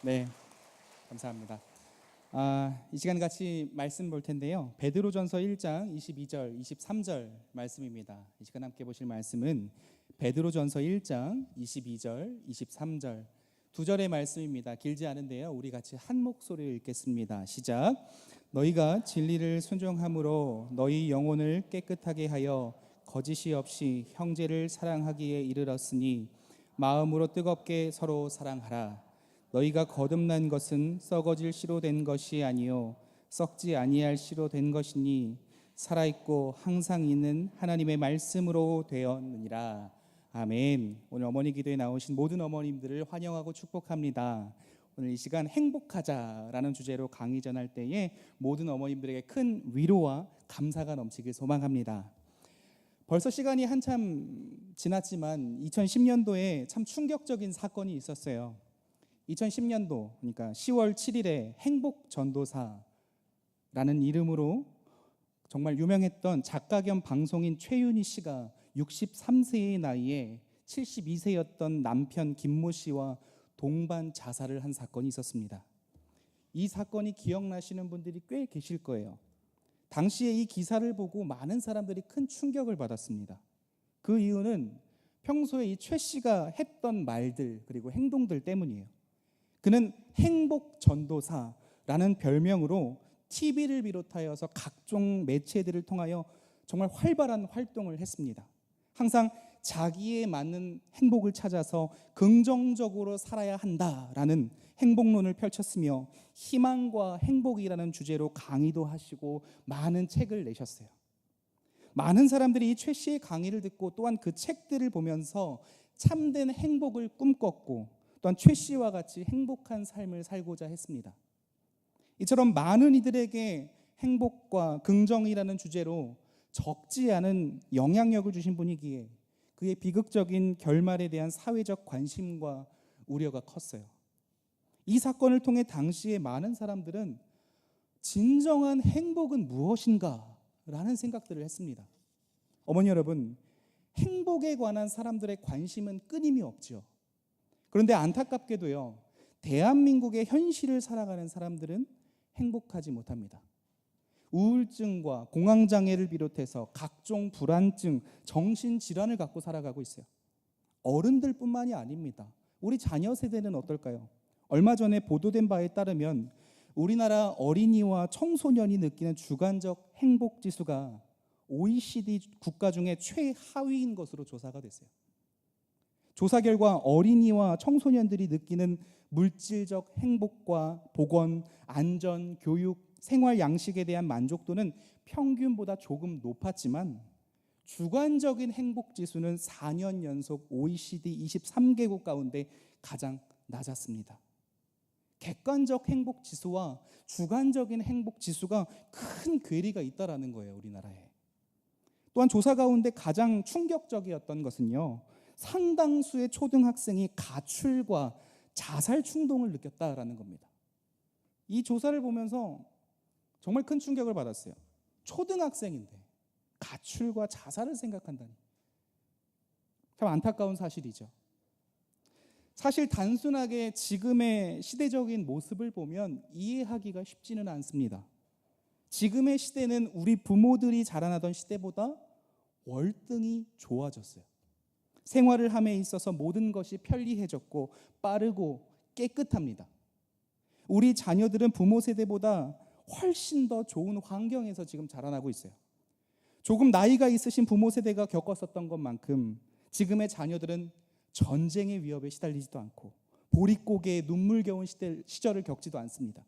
네, 감사합니다. 이 시간 같이 말씀 볼 텐데요. 베드로전서 1장 22절, 23절 말씀입니다. 이 시간 함께 보실 말씀은 베드로전서 1장 22절, 23절 두 절의 말씀입니다. 길지 않은데요. 우리 같이 한 목소리로 읽겠습니다. 시작. 너희가 진리를 순종함으로 너희 영혼을 깨끗하게 하여 거짓이 없이 형제를 사랑하기에 이르렀으니 마음으로 뜨겁게 서로 사랑하라. 너희가 거듭난 것은 썩어질 씨로 된 것이 아니요 썩지 아니할 씨로 된 것이니 살아있고 항상 있는 하나님의 말씀으로 되었느니라. 아멘. 오늘 어머니 기도에 나오신 모든 어머님들을 환영하고 축복합니다. 오늘 이 시간 행복하자라는 주제로 강의 전할 때에 모든 어머님들에게 큰 위로와 감사가 넘치길 소망합니다. 벌써 시간이 한참 지났지만 2010년도에 참 충격적인 사건이 있었어요. 2010년도 그러니까 10월 7일에 행복전도사라는 이름으로 정말 유명했던 작가 겸 방송인 최윤희 씨가 63세의 나이에 72세였던 남편 김모 씨와 동반 자살을 한 사건이 있었습니다. 이 사건이 기억나시는 분들이 꽤 계실 거예요. 당시에 이 기사를 보고 많은 사람들이 큰 충격을 받았습니다. 그 이유는 평소에 이 최 씨가 했던 말들 그리고 행동들 때문이에요. 그는 행복전도사라는 별명으로 TV를 비롯하여서 각종 매체들을 통하여 정말 활발한 활동을 했습니다. 항상 자기에 맞는 행복을 찾아서 긍정적으로 살아야 한다라는 행복론을 펼쳤으며 희망과 행복이라는 주제로 강의도 하시고 많은 책을 내셨어요. 많은 사람들이 이 최 씨의 강의를 듣고 또한 그 책들을 보면서 참된 행복을 꿈꿨고 또한 최 씨와 같이 행복한 삶을 살고자 했습니다. 이처럼 많은 이들에게 행복과 긍정이라는 주제로 적지 않은 영향력을 주신 분이기에 그의 비극적인 결말에 대한 사회적 관심과 우려가 컸어요. 이 사건을 통해 당시에 많은 사람들은 진정한 행복은 무엇인가? 라는 생각들을 했습니다. 어머니 여러분, 행복에 관한 사람들의 관심은 끊임이 없죠. 그런데 안타깝게도요, 대한민국의 현실을 살아가는 사람들은 행복하지 못합니다. 우울증과 공황장애를 비롯해서 각종 불안증, 정신질환을 갖고 살아가고 있어요. 어른들뿐만이 아닙니다. 우리 자녀 세대는 어떨까요? 얼마 전에 보도된 바에 따르면 우리나라 어린이와 청소년이 느끼는 주관적 행복지수가 OECD 국가 중에 최하위인 것으로 조사가 됐어요. 조사 결과 어린이와 청소년들이 느끼는 물질적 행복과 보건, 안전, 교육, 생활 양식에 대한 만족도는 평균보다 조금 높았지만 주관적인 행복 지수는 4년 연속 OECD 23개국 가운데 가장 낮았습니다. 객관적 행복 지수와 주관적인 행복 지수가 큰 괴리가 있다라는 거예요, 우리나라에. 또한 조사 가운데 가장 충격적이었던 것은요, 상당수의 초등학생이 가출과 자살 충동을 느꼈다라는 겁니다. 이 조사를 보면서 정말 큰 충격을 받았어요. 초등학생인데 가출과 자살을 생각한다니 참 안타까운 사실이죠. 사실 단순하게 지금의 시대적인 모습을 보면 이해하기가 쉽지는 않습니다. 지금의 시대는 우리 부모들이 자라나던 시대보다 월등히 좋아졌어요. 생활을 함에 있어서 모든 것이 편리해졌고 빠르고 깨끗합니다. 우리 자녀들은 부모 세대보다 훨씬 더 좋은 환경에서 지금 자라나고 있어요. 조금 나이가 있으신 부모 세대가 겪었었던 것만큼 지금의 자녀들은 전쟁의 위협에 시달리지도 않고 보릿고개의 눈물겨운 시절을 겪지도 않습니다.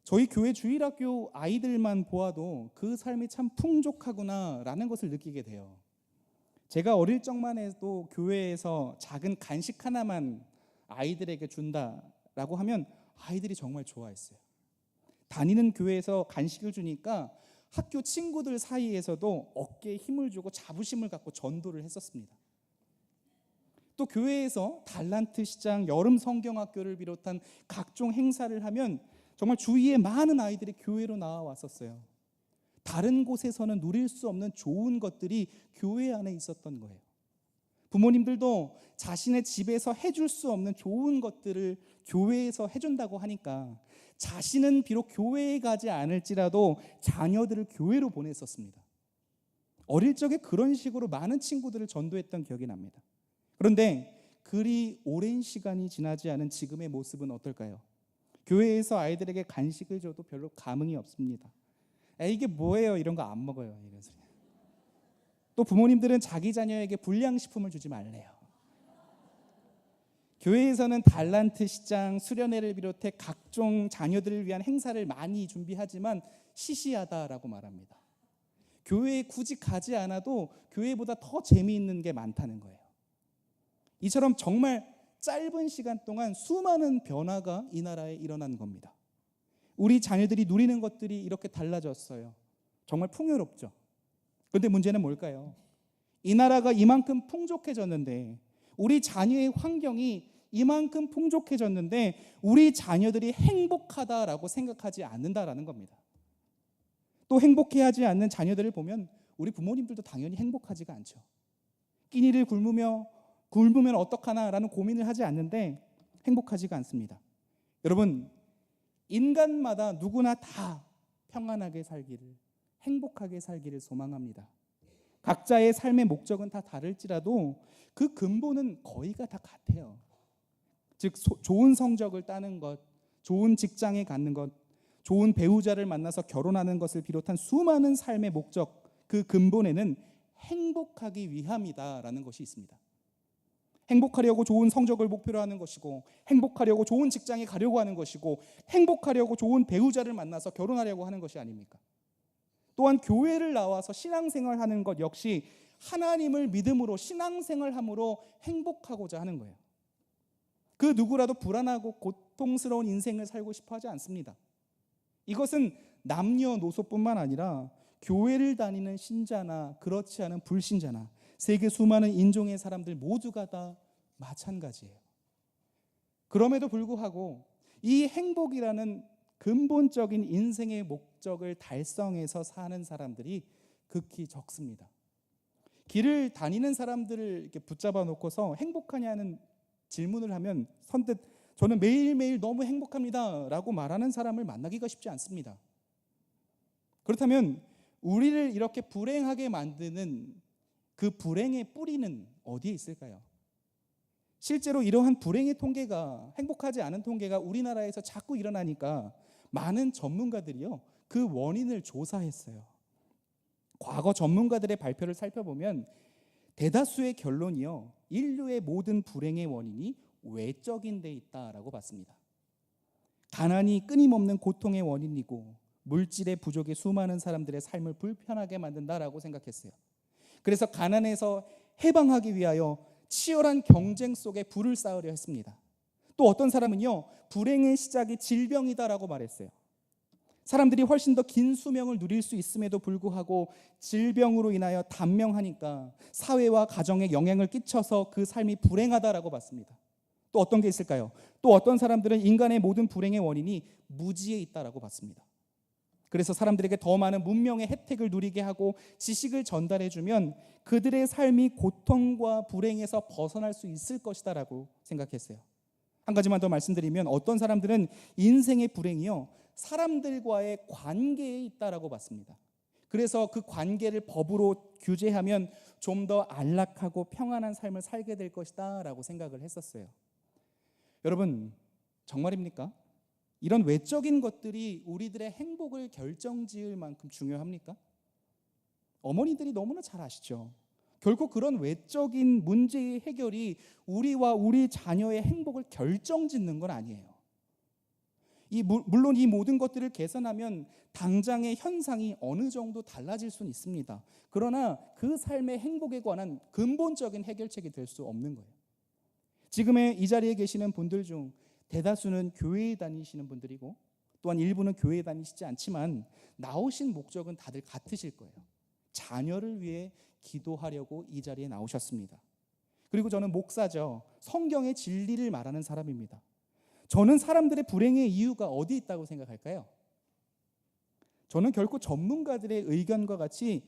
저희 교회 주일학교 아이들만 보아도 그 삶이 참 풍족하구나라는 것을 느끼게 돼요. 제가 어릴 적만 해도 교회에서 작은 간식 하나만 아이들에게 준다라고 하면 아이들이 정말 좋아했어요. 다니는 교회에서 간식을 주니까 학교 친구들 사이에서도 어깨에 힘을 주고 자부심을 갖고 전도를 했었습니다. 또 교회에서 달란트 시장, 여름 성경학교를 비롯한 각종 행사를 하면 정말 주위에 많은 아이들이 교회로 나와왔었어요. 다른 곳에서는 누릴 수 없는 좋은 것들이 교회 안에 있었던 거예요. 부모님들도 자신의 집에서 해줄 수 없는 좋은 것들을 교회에서 해준다고 하니까 자신은 비록 교회에 가지 않을지라도 자녀들을 교회로 보냈었습니다. 어릴 적에 그런 식으로 많은 친구들을 전도했던 기억이 납니다. 그런데 그리 오랜 시간이 지나지 않은 지금의 모습은 어떨까요? 교회에서 아이들에게 간식을 줘도 별로 감흥이 없습니다. 이게 뭐예요? 이런 거 안 먹어요. 이런 소리. 또 부모님들은 자기 자녀에게 불량식품을 주지 말래요. 교회에서는 달란트 시장, 수련회를 비롯해 각종 자녀들을 위한 행사를 많이 준비하지만 시시하다라고 말합니다. 교회에 굳이 가지 않아도 교회보다 더 재미있는 게 많다는 거예요. 이처럼 정말 짧은 시간 동안 수많은 변화가 이 나라에 일어난 겁니다. 우리 자녀들이 누리는 것들이 이렇게 달라졌어요. 정말 풍요롭죠. 그런데 문제는 뭘까요? 이 나라가 이만큼 풍족해졌는데, 우리 자녀의 환경이 이만큼 풍족해졌는데 우리 자녀들이 행복하다라고 생각하지 않는다라는 겁니다. 또 행복해하지 않는 자녀들을 보면 우리 부모님들도 당연히 행복하지가 않죠. 끼니를 굶으면 어떡하나라는 고민을 하지 않는데 행복하지가 않습니다. 여러분, 인간마다 누구나 다 평안하게 살기를, 행복하게 살기를 소망합니다. 각자의 삶의 목적은 다 다를지라도 그 근본은 거의가 다 같아요. 즉 좋은 성적을 따는 것, 좋은 직장에 갖는 것, 좋은 배우자를 만나서 결혼하는 것을 비롯한 수많은 삶의 목적, 그 근본에는 행복하기 위함이다라는 것이 있습니다. 행복하려고 좋은 성적을 목표로 하는 것이고, 행복하려고 좋은 직장에 가려고 하는 것이고, 행복하려고 좋은 배우자를 만나서 결혼하려고 하는 것이 아닙니까? 또한 교회를 나와서 신앙생활하는 것 역시 하나님을 믿음으로 신앙생활함으로 행복하고자 하는 거예요. 그 누구라도 불안하고 고통스러운 인생을 살고 싶어 하지 않습니다. 이것은 남녀노소뿐만 아니라 교회를 다니는 신자나 그렇지 않은 불신자나 세계 수많은 인종의 사람들 모두가 다 마찬가지예요. 그럼에도 불구하고 이 행복이라는 근본적인 인생의 목적을 달성해서 사는 사람들이 극히 적습니다. 길을 다니는 사람들을 이렇게 붙잡아 놓고서 행복하냐는 질문을 하면 선뜻 저는 매일매일 너무 행복합니다 라고 말하는 사람을 만나기가 쉽지 않습니다. 그렇다면 우리를 이렇게 불행하게 만드는 그 불행의 뿌리는 어디에 있을까요? 실제로 이러한 불행의 통계가, 행복하지 않은 통계가 우리나라에서 자꾸 일어나니까 많은 전문가들이요, 그 원인을 조사했어요. 과거 전문가들의 발표를 살펴보면 대다수의 결론이요, 인류의 모든 불행의 원인이 외적인 데 있다라고 봤습니다. 가난이 끊임없는 고통의 원인이고 물질의 부족이 수많은 사람들의 삶을 불편하게 만든다라고 생각했어요. 그래서 가난에서 해방하기 위하여 치열한 경쟁 속에 부를 쌓으려 했습니다. 또 어떤 사람은요, 불행의 시작이 질병이다라고 말했어요. 사람들이 훨씬 더 긴 수명을 누릴 수 있음에도 불구하고 질병으로 인하여 단명하니까 사회와 가정에 영향을 끼쳐서 그 삶이 불행하다라고 봤습니다. 또 어떤 게 있을까요? 또 어떤 사람들은 인간의 모든 불행의 원인이 무지에 있다라고 봤습니다. 그래서 사람들에게 더 많은 문명의 혜택을 누리게 하고 지식을 전달해주면 그들의 삶이 고통과 불행에서 벗어날 수 있을 것이다라고 생각했어요. 한 가지만 더 말씀드리면 어떤 사람들은 인생의 불행이요, 사람들과의 관계에 있다라고 봤습니다. 그래서 그 관계를 법으로 규제하면 좀 더 안락하고 평안한 삶을 살게 될 것이다 라고 생각을 했었어요. 여러분, 정말입니까? 이런 외적인 것들이 우리들의 행복을 결정지을 만큼 중요합니까? 어머니들이 너무나 잘 아시죠. 결국 그런 외적인 문제의 해결이 우리와 우리 자녀의 행복을 결정짓는 건 아니에요. 물론 이 모든 것들을 개선하면 당장의 현상이 어느 정도 달라질 수는 있습니다. 그러나 그 삶의 행복에 관한 근본적인 해결책이 될 수 없는 거예요. 지금의 이 자리에 계시는 분들 중 대다수는 교회에 다니시는 분들이고 또한 일부는 교회에 다니시지 않지만 나오신 목적은 다들 같으실 거예요. 자녀를 위해 기도하려고 이 자리에 나오셨습니다. 그리고 저는 목사죠. 성경의 진리를 말하는 사람입니다. 저는 사람들의 불행의 이유가 어디 있다고 생각할까요? 저는 결코 전문가들의 의견과 같이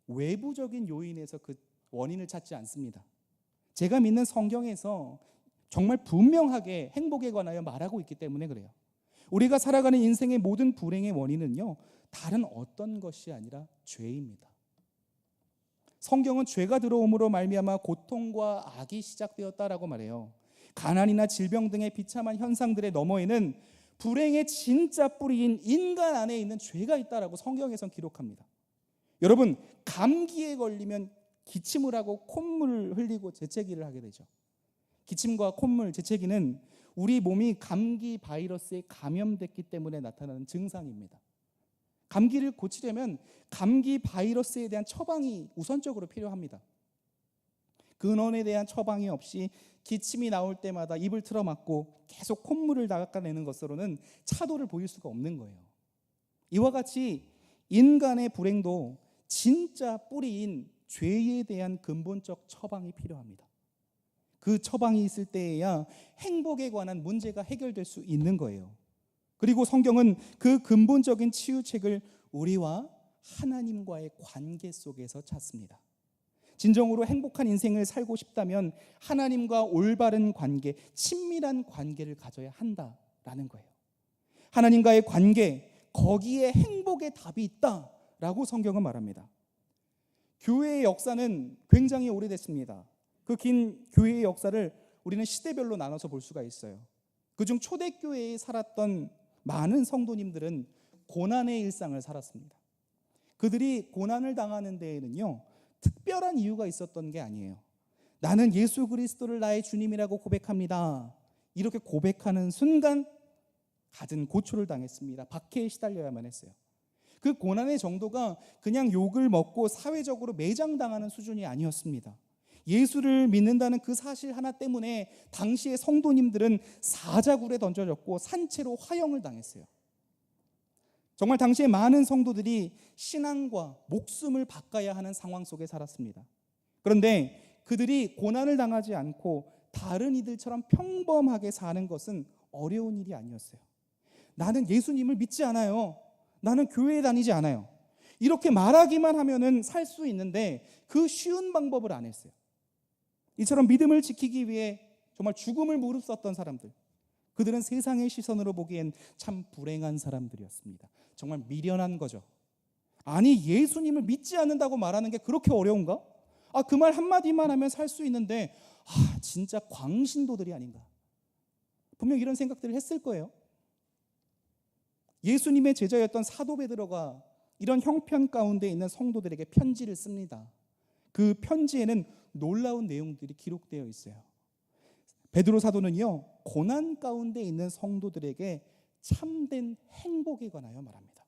외부적인 요인에서 그 원인을 찾지 않습니다. 제가 믿는 성경에서 정말 분명하게 행복에 관하여 말하고 있기 때문에 그래요. 우리가 살아가는 인생의 모든 불행의 원인은요, 다른 어떤 것이 아니라 죄입니다. 성경은 죄가 들어옴으로 말미암아 고통과 악이 시작되었다라고 말해요. 가난이나 질병 등의 비참한 현상들의 너머에는 불행의 진짜 뿌리인 인간 안에 있는 죄가 있다라고 성경에선 기록합니다. 여러분, 감기에 걸리면 기침을 하고 콧물을 흘리고 재채기를 하게 되죠. 기침과 콧물, 재채기는 우리 몸이 감기 바이러스에 감염됐기 때문에 나타나는 증상입니다. 감기를 고치려면 감기 바이러스에 대한 처방이 우선적으로 필요합니다. 근원에 대한 처방이 없이 기침이 나올 때마다 입을 틀어막고 계속 콧물을 닦아내는 것으로는 차도를 보일 수가 없는 거예요. 이와 같이 인간의 불행도 진짜 뿌리인 죄에 대한 근본적 처방이 필요합니다. 그 처방이 있을 때에야 행복에 관한 문제가 해결될 수 있는 거예요. 그리고 성경은 그 근본적인 치유책을 우리와 하나님과의 관계 속에서 찾습니다. 진정으로 행복한 인생을 살고 싶다면 하나님과 올바른 관계, 친밀한 관계를 가져야 한다라는 거예요. 하나님과의 관계, 거기에 행복의 답이 있다라고 성경은 말합니다. 교회의 역사는 굉장히 오래됐습니다. 그 긴 교회의 역사를 우리는 시대별로 나눠서 볼 수가 있어요. 그중 초대교회에 살았던 많은 성도님들은 고난의 일상을 살았습니다. 그들이 고난을 당하는 데에는요, 특별한 이유가 있었던 게 아니에요. 나는 예수 그리스도를 나의 주님이라고 고백합니다. 이렇게 고백하는 순간 갖은 고초를 당했습니다. 박해에 시달려야만 했어요. 그 고난의 정도가 그냥 욕을 먹고 사회적으로 매장당하는 수준이 아니었습니다. 예수를 믿는다는 그 사실 하나 때문에 당시의 성도님들은 사자굴에 던져졌고 산채로 화형을 당했어요. 정말 당시에 많은 성도들이 신앙과 목숨을 바꿔야 하는 상황 속에 살았습니다. 그런데 그들이 고난을 당하지 않고 다른 이들처럼 평범하게 사는 것은 어려운 일이 아니었어요. 나는 예수님을 믿지 않아요. 나는 교회에 다니지 않아요. 이렇게 말하기만 하면은 살 수 있는데 그 쉬운 방법을 안 했어요. 이처럼 믿음을 지키기 위해 정말 죽음을 무릅썼던 사람들, 그들은 세상의 시선으로 보기엔 참 불행한 사람들이었습니다. 정말 미련한 거죠. 아니, 예수님을 믿지 않는다고 말하는 게 그렇게 어려운가? 그 말 한마디만 하면 살 수 있는데 진짜 광신도들이 아닌가? 분명 이런 생각들을 했을 거예요. 예수님의 제자였던 사도 베드로가 이런 형편 가운데 있는 성도들에게 편지를 씁니다. 그 편지에는 놀라운 내용들이 기록되어 있어요. 베드로 사도는요, 고난 가운데 있는 성도들에게 참된 행복에 관하여 말합니다.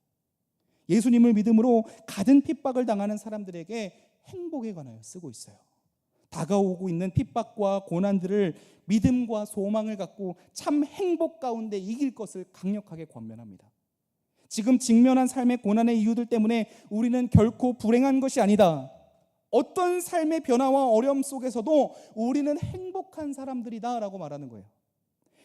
예수님을 믿음으로 가든 핍박을 당하는 사람들에게 행복에 관하여 쓰고 있어요. 다가오고 있는 핍박과 고난들을 믿음과 소망을 갖고 참 행복 가운데 이길 것을 강력하게 권면합니다. 지금 직면한 삶의 고난의 이유들 때문에 우리는 결코 불행한 것이 아니다. 어떤 삶의 변화와 어려움 속에서도 우리는 행복한 사람들이다 라고 말하는 거예요.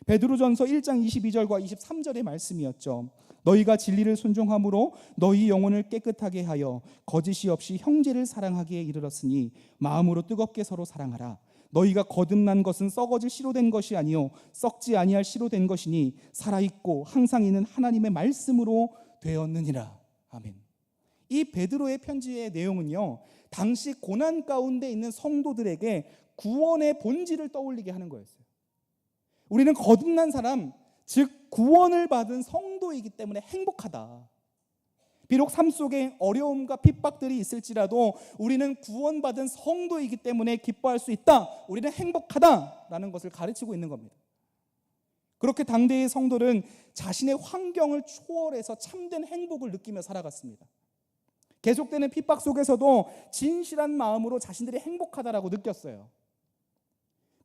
베드로전서 1장 22절과 23절의 말씀이었죠. 너희가 진리를 순종함으로 너희 영혼을 깨끗하게 하여 거짓이 없이 형제를 사랑하기에 이르렀으니 마음으로 뜨겁게 서로 사랑하라. 너희가 거듭난 것은 썩어질 씨로 된 것이 아니요 썩지 아니할 씨로 된 것이니 살아있고 항상 있는 하나님의 말씀으로 되었느니라. 아멘. 이 베드로의 편지의 내용은요, 당시 고난 가운데 있는 성도들에게 구원의 본질을 떠올리게 하는 거였어요. 우리는 거듭난 사람, 즉 구원을 받은 성도이기 때문에 행복하다. 비록 삶 속에 어려움과 핍박들이 있을지라도 우리는 구원받은 성도이기 때문에 기뻐할 수 있다. 우리는 행복하다라는 것을 가르치고 있는 겁니다. 그렇게 당대의 성도는 자신의 환경을 초월해서 참된 행복을 느끼며 살아갔습니다. 계속되는 핍박 속에서도 진실한 마음으로 자신들이 행복하다라고 느꼈어요.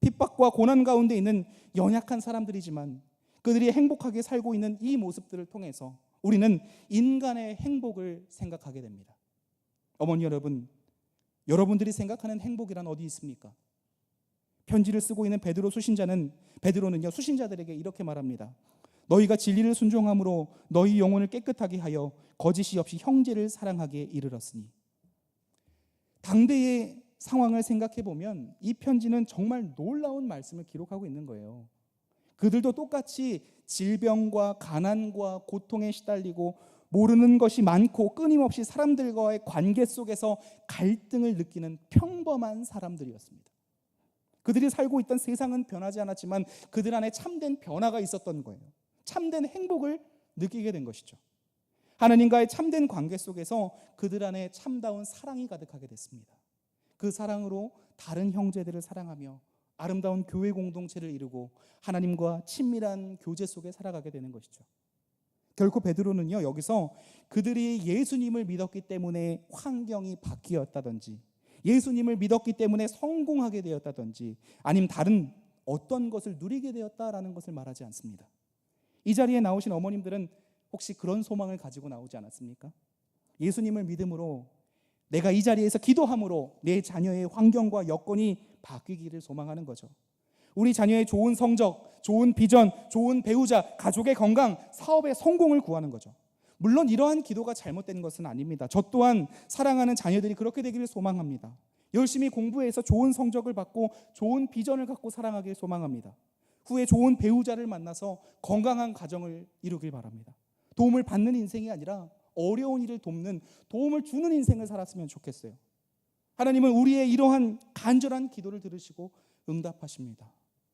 핍박과 고난 가운데 있는 연약한 사람들이지만 그들이 행복하게 살고 있는 이 모습들을 통해서 우리는 인간의 행복을 생각하게 됩니다. 어머니 여러분, 여러분들이 생각하는 행복이란 어디 있습니까? 편지를 쓰고 있는 베드로는요, 수신자들에게 이렇게 말합니다. 너희가 진리를 순종함으로 너희 영혼을 깨끗하게 하여 거짓이 없이 형제를 사랑하기에 이르렀으니. 당대의 상황을 생각해 보면 이 편지는 정말 놀라운 말씀을 기록하고 있는 거예요. 그들도 똑같이 질병과 가난과 고통에 시달리고 모르는 것이 많고 끊임없이 사람들과의 관계 속에서 갈등을 느끼는 평범한 사람들이었습니다. 그들이 살고 있던 세상은 변하지 않았지만 그들 안에 참된 변화가 있었던 거예요. 참된 행복을 느끼게 된 것이죠. 하나님과의 참된 관계 속에서 그들 안에 참다운 사랑이 가득하게 됐습니다. 그 사랑으로 다른 형제들을 사랑하며 아름다운 교회 공동체를 이루고 하나님과 친밀한 교제 속에 살아가게 되는 것이죠. 결코 베드로는요, 여기서 그들이 예수님을 믿었기 때문에 환경이 바뀌었다든지 예수님을 믿었기 때문에 성공하게 되었다든지 아니면 다른 어떤 것을 누리게 되었다라는 것을 말하지 않습니다. 이 자리에 나오신 어머님들은 혹시 그런 소망을 가지고 나오지 않았습니까? 예수님을 믿음으로 내가 이 자리에서 기도함으로 내 자녀의 환경과 여건이 바뀌기를 소망하는 거죠. 우리 자녀의 좋은 성적, 좋은 비전, 좋은 배우자, 가족의 건강, 사업의 성공을 구하는 거죠. 물론 이러한 기도가 잘못된 것은 아닙니다. 저 또한 사랑하는 자녀들이 그렇게 되기를 소망합니다. 열심히 공부해서 좋은 성적을 받고 좋은 비전을 갖고 사랑하길 소망합니다. 후에 좋은 배우자를 만나서 건강한 가정을 이루길 바랍니다. 도움을 받는 인생이 아니라 어려운 일을 돕는, 도움을 주는 인생을 살았으면 좋겠어요. 하나님은 우리의 이러한 간절한 기도를 들으시고 응답하십니다.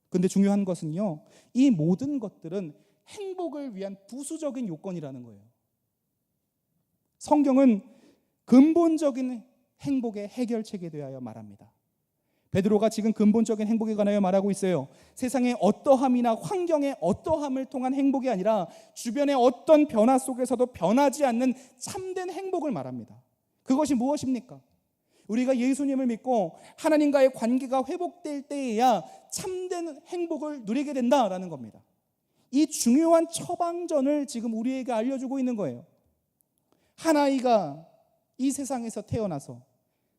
그런데 중요한 것은요, 이 모든 것들은 행복을 위한 부수적인 요건이라는 거예요. 성경은 근본적인 행복의 해결책에 대하여 말합니다. 베드로가 지금 근본적인 행복에 관하여 말하고 있어요. 세상의 어떠함이나 환경의 어떠함을 통한 행복이 아니라 주변의 어떤 변화 속에서도 변하지 않는 참된 행복을 말합니다. 그것이 무엇입니까? 우리가 예수님을 믿고 하나님과의 관계가 회복될 때에야 참된 행복을 누리게 된다라는 겁니다. 이 중요한 처방전을 지금 우리에게 알려주고 있는 거예요. 한 아이가 이 세상에서 태어나서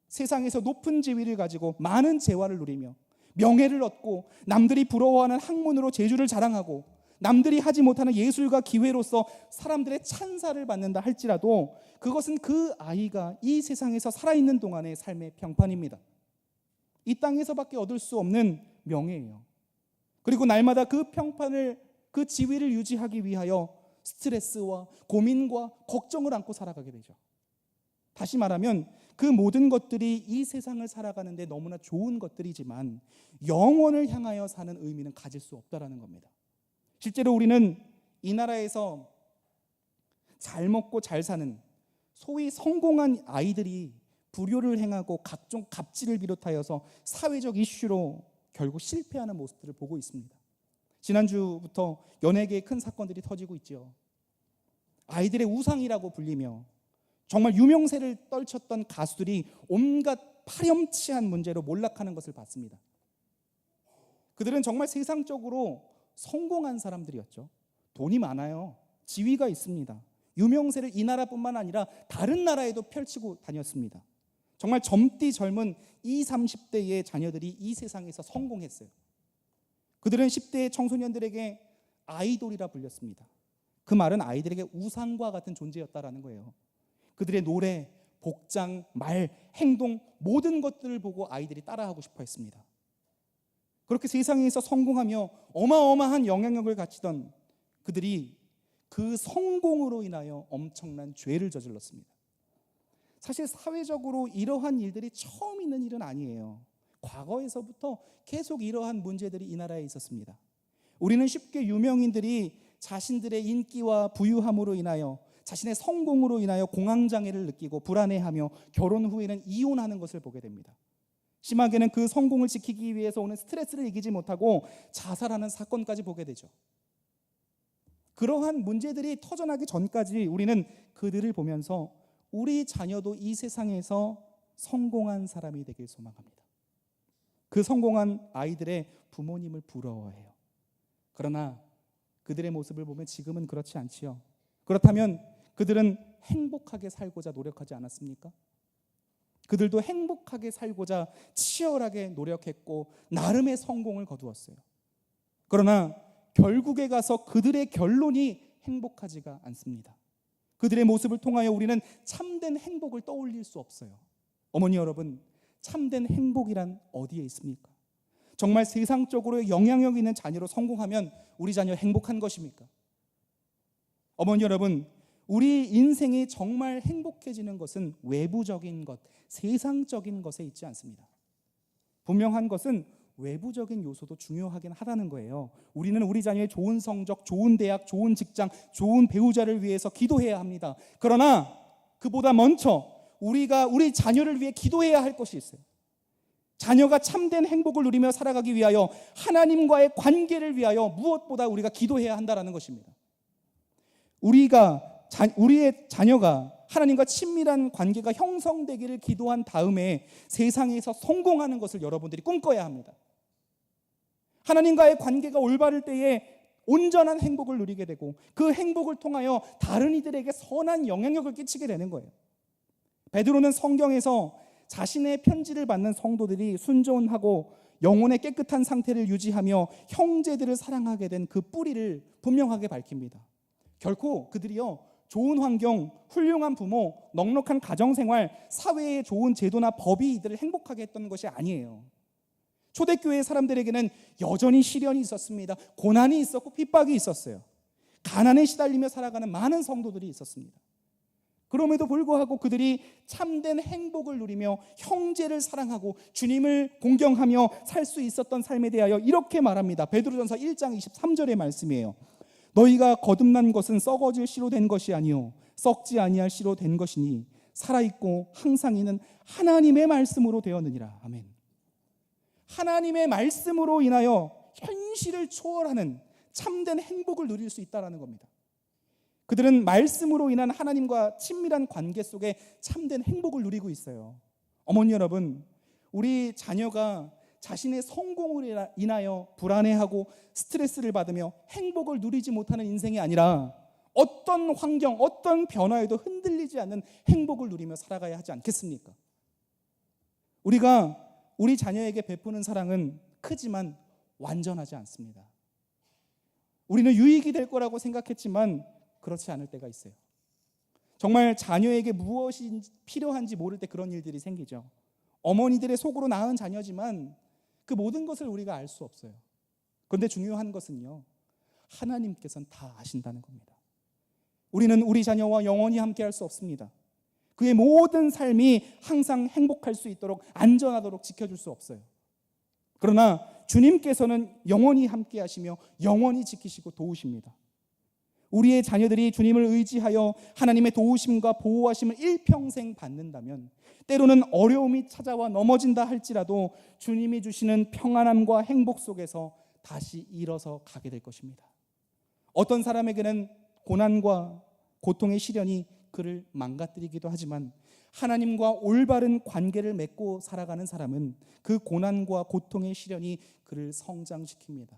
세상에서 높은 지위를 가지고 많은 재화를 누리며 명예를 얻고 남들이 부러워하는 학문으로 재주를 자랑하고 남들이 하지 못하는 예술과 기회로서 사람들의 찬사를 받는다 할지라도 그것은 그 아이가 이 세상에서 살아있는 동안의 삶의 평판입니다. 이 땅에서밖에 얻을 수 없는 명예예요. 그리고 날마다 그 평판을, 그 지위를 유지하기 위하여 스트레스와 고민과 걱정을 안고 살아가게 되죠. 다시 말하면 그 모든 것들이 이 세상을 살아가는데 너무나 좋은 것들이지만 영원을 향하여 사는 의미는 가질 수 없다라는 겁니다. 실제로 우리는 이 나라에서 잘 먹고 잘 사는 소위 성공한 아이들이 불효를 행하고 각종 갑질을 비롯하여서 사회적 이슈로 결국 실패하는 모습들을 보고 있습니다. 지난주부터 연예계에 큰 사건들이 터지고 있죠. 아이들의 우상이라고 불리며 정말 유명세를 떨쳤던 가수들이 온갖 파렴치한 문제로 몰락하는 것을 봤습니다. 그들은 정말 세상적으로 성공한 사람들이었죠. 돈이 많아요. 지위가 있습니다. 유명세를 이 나라뿐만 아니라 다른 나라에도 펼치고 다녔습니다. 정말 젊디 젊은 20, 30대의 자녀들이 이 세상에서 성공했어요. 그들은 10대의 청소년들에게 아이돌이라 불렸습니다. 그 말은 아이들에게 우상과 같은 존재였다라는 거예요. 그들의 노래, 복장, 말, 행동 모든 것들을 보고 아이들이 따라하고 싶어 했습니다. 그렇게 세상에서 성공하며 어마어마한 영향력을 갖추던 그들이 그 성공으로 인하여 엄청난 죄를 저질렀습니다. 사실 사회적으로 이러한 일들이 처음 있는 일은 아니에요. 과거에서부터 계속 이러한 문제들이 이 나라에 있었습니다. 우리는 쉽게 유명인들이 자신들의 인기와 부유함으로 인하여 자신의 성공으로 인하여 공황장애를 느끼고 불안해하며 결혼 후에는 이혼하는 것을 보게 됩니다. 심하게는 그 성공을 지키기 위해서 오는 스트레스를 이기지 못하고 자살하는 사건까지 보게 되죠. 그러한 문제들이 터져나기 전까지 우리는 그들을 보면서 우리 자녀도 이 세상에서 성공한 사람이 되길 소망합니다. 그 성공한 아이들의 부모님을 부러워해요. 그러나 그들의 모습을 보면 지금은 그렇지 않지요. 그렇다면 그들은 행복하게 살고자 노력하지 않았습니까? 그들도 행복하게 살고자 치열하게 노력했고 나름의 성공을 거두었어요. 그러나 결국에 가서 그들의 결론이 행복하지가 않습니다. 그들의 모습을 통하여 우리는 참된 행복을 떠올릴 수 없어요. 어머니 여러분, 참된 행복이란 어디에 있습니까? 정말 세상적으로 영향력 있는 자녀로 성공하면 우리 자녀 행복한 것입니까? 어머니 여러분, 우리 인생이 정말 행복해지는 것은 외부적인 것, 세상적인 것에 있지 않습니다. 분명한 것은 외부적인 요소도 중요하긴 하다는 거예요. 우리는 우리 자녀의 좋은 성적, 좋은 대학, 좋은 직장, 좋은 배우자를 위해서 기도해야 합니다. 그러나 그보다 먼저 우리가 우리 자녀를 위해 기도해야 할 것이 있어요. 자녀가 참된 행복을 누리며 살아가기 위하여, 하나님과의 관계를 위하여 무엇보다 우리가 기도해야 한다는 것입니다. 우리의 자녀가 하나님과 친밀한 관계가 형성되기를 기도한 다음에 세상에서 성공하는 것을 여러분들이 꿈꿔야 합니다. 하나님과의 관계가 올바를 때에 온전한 행복을 누리게 되고, 그 행복을 통하여 다른 이들에게 선한 영향력을 끼치게 되는 거예요. 베드로는 성경에서 자신의 편지를 받는 성도들이 순종하고 영혼의 깨끗한 상태를 유지하며 형제들을 사랑하게 된 그 뿌리를 분명하게 밝힙니다. 결코 그들이요, 좋은 환경, 훌륭한 부모, 넉넉한 가정생활, 사회의 좋은 제도나 법이 이들을 행복하게 했던 것이 아니에요. 초대교회 사람들에게는 여전히 시련이 있었습니다. 고난이 있었고 핍박이 있었어요. 가난에 시달리며 살아가는 많은 성도들이 있었습니다. 그럼에도 불구하고 그들이 참된 행복을 누리며 형제를 사랑하고 주님을 공경하며 살 수 있었던 삶에 대하여 이렇게 말합니다. 베드로전서 1장 23절의 말씀이에요. 너희가 거듭난 것은 썩어질 씨로 된 것이 아니요 썩지 아니할 씨로 된 것이니 살아있고 항상 있는 하나님의 말씀으로 되었느니라. 아멘. 하나님의 말씀으로 인하여 현실을 초월하는 참된 행복을 누릴 수 있다는 겁니다. 그들은 말씀으로 인한 하나님과 친밀한 관계 속에 참된 행복을 누리고 있어요. 어머니 여러분, 우리 자녀가 자신의 성공을 인하여 불안해하고 스트레스를 받으며 행복을 누리지 못하는 인생이 아니라 어떤 환경, 어떤 변화에도 흔들리지 않는 행복을 누리며 살아가야 하지 않겠습니까? 우리가 우리 자녀에게 베푸는 사랑은 크지만 완전하지 않습니다. 우리는 유익이 될 거라고 생각했지만 그렇지 않을 때가 있어요. 정말 자녀에게 무엇이 필요한지 모를 때 그런 일들이 생기죠. 어머니들의 속으로 낳은 자녀지만 그 모든 것을 우리가 알 수 없어요. 그런데 중요한 것은요, 하나님께서는 다 아신다는 겁니다. 우리는 우리 자녀와 영원히 함께 할 수 없습니다. 그의 모든 삶이 항상 행복할 수 있도록, 안전하도록 지켜줄 수 없어요. 그러나 주님께서는 영원히 함께 하시며 영원히 지키시고 도우십니다. 우리의 자녀들이 주님을 의지하여 하나님의 도우심과 보호하심을 일평생 받는다면, 때로는 어려움이 찾아와 넘어진다 할지라도 주님이 주시는 평안함과 행복 속에서 다시 일어서 가게 될 것입니다. 어떤 사람에게는 고난과 고통의 시련이 그를 망가뜨리기도 하지만, 하나님과 올바른 관계를 맺고 살아가는 사람은 그 고난과 고통의 시련이 그를 성장시킵니다.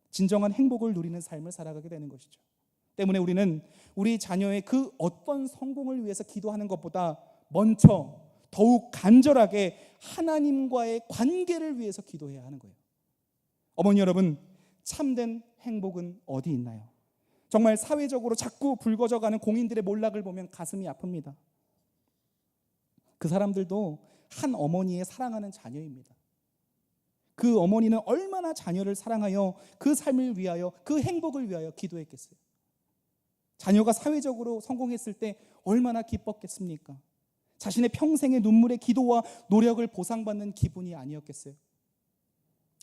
진정한 행복을 누리는 삶을 살아가게 되는 것이죠. 때문에 우리는 우리 자녀의 그 어떤 성공을 위해서 기도하는 것보다 먼저 더욱 간절하게 하나님과의 관계를 위해서 기도해야 하는 거예요. 어머니 여러분, 참된 행복은 어디 있나요? 정말 사회적으로 자꾸 붉어져가는 공인들의 몰락을 보면 가슴이 아픕니다. 그 사람들도 한 어머니의 사랑하는 자녀입니다. 그 어머니는 얼마나 자녀를 사랑하여 그 삶을 위하여, 그 행복을 위하여 기도했겠어요. 자녀가 사회적으로 성공했을 때 얼마나 기뻤겠습니까? 자신의 평생의 눈물의 기도와 노력을 보상받는 기분이 아니었겠어요?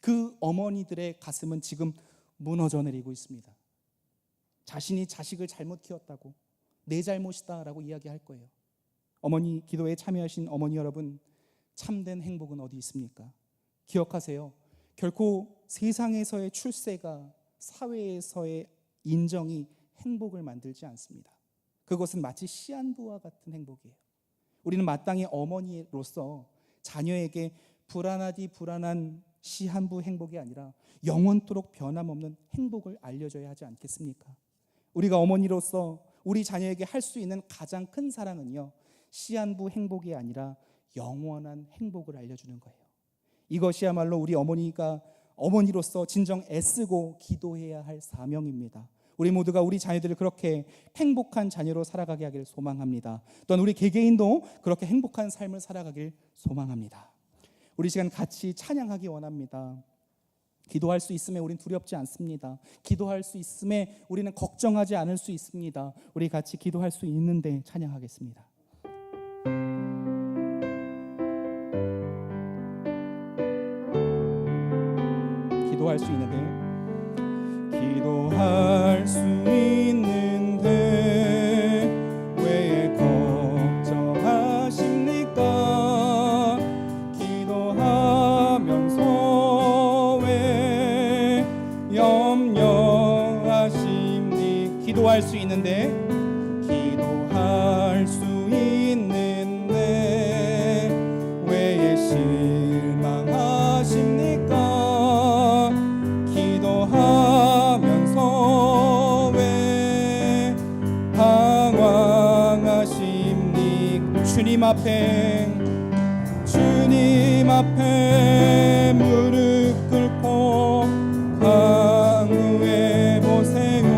그 어머니들의 가슴은 지금 무너져 내리고 있습니다. 자신이 자식을 잘못 키웠다고, 내 잘못이다라고 이야기할 거예요. 어머니 기도에 참여하신 어머니 여러분, 참된 행복은 어디 있습니까? 기억하세요. 결코 세상에서의 출세가, 사회에서의 인정이 행복을 만들지 않습니다. 그것은 마치 시한부와 같은 행복이에요. 우리는 마땅히 어머니로서 자녀에게 불안하디 불안한 시한부 행복이 아니라 영원토록 변함없는 행복을 알려줘야 하지 않겠습니까? 우리가 어머니로서 우리 자녀에게 할 수 있는 가장 큰 사랑은요, 시한부 행복이 아니라 영원한 행복을 알려주는 거예요. 이것이야말로 우리 어머니로서 진정 애쓰고 기도해야 할 사명입니다. 우리 모두가 우리 자녀들을 그렇게 행복한 자녀로 살아가게 하길 소망합니다. 또한 우리 개개인도 그렇게 행복한 삶을 살아가길 소망합니다. 우리 시간 같이 찬양하기 원합니다. 기도할 수 있음에 우리는 두렵지 않습니다. 기도할 수 있음에 우리는 걱정하지 않을 수 있습니다. 우리 같이 기도할 수 있는데 찬양하겠습니다. 기도할 수 있는데 기도할 수 있는데 왜 걱정하십니까? 기도하면서 왜 염려하십니까? 기도할 수 있는데 기도할 수 있는데 왜 실망하십니까? 기도하면서 왜 방황하십니까? 주님 앞에 무릎 꿇고 강구해 보세요.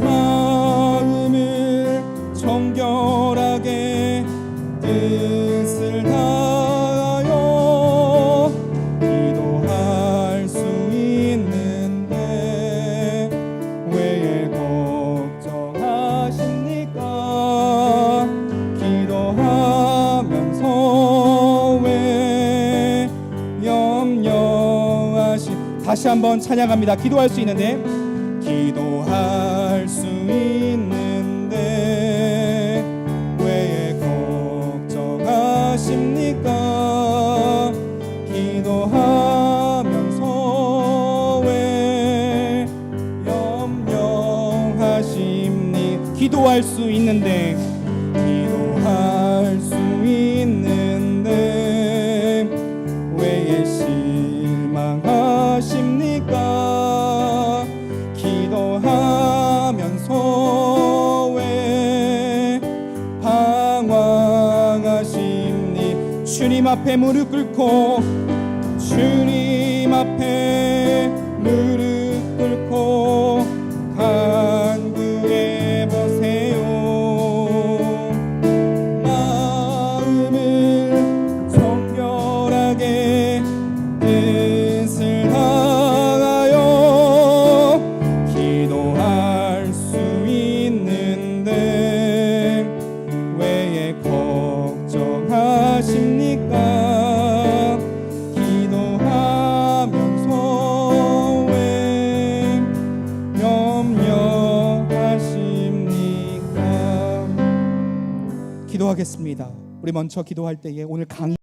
마음을 정결하게 뜻을 다하여 기도할 수 있는데 왜 걱정하십니까? 기도하면서 왜 다시 한번 찬양합니다. 기도할 수 있는데 기도할 수 있는데 왜 걱정하십니까? 기도하면서 왜 염려하십니까? 기도할 수 있는데 기도할 수 있는데 왜 실망하십니까? 기도하면서 왜 방황하십니까? 주님 앞에 무릎 꿇고 주님 앞에 무릎 꿇고 간구해 보세요. 마음을 정결하게 뜻을 다하여 기도할 수 있는데 왜 걱정하십니까? 기도하면서 왜 염려하십니까? 기도하겠습니다. 우리 먼저 기도할 때에 오늘 강의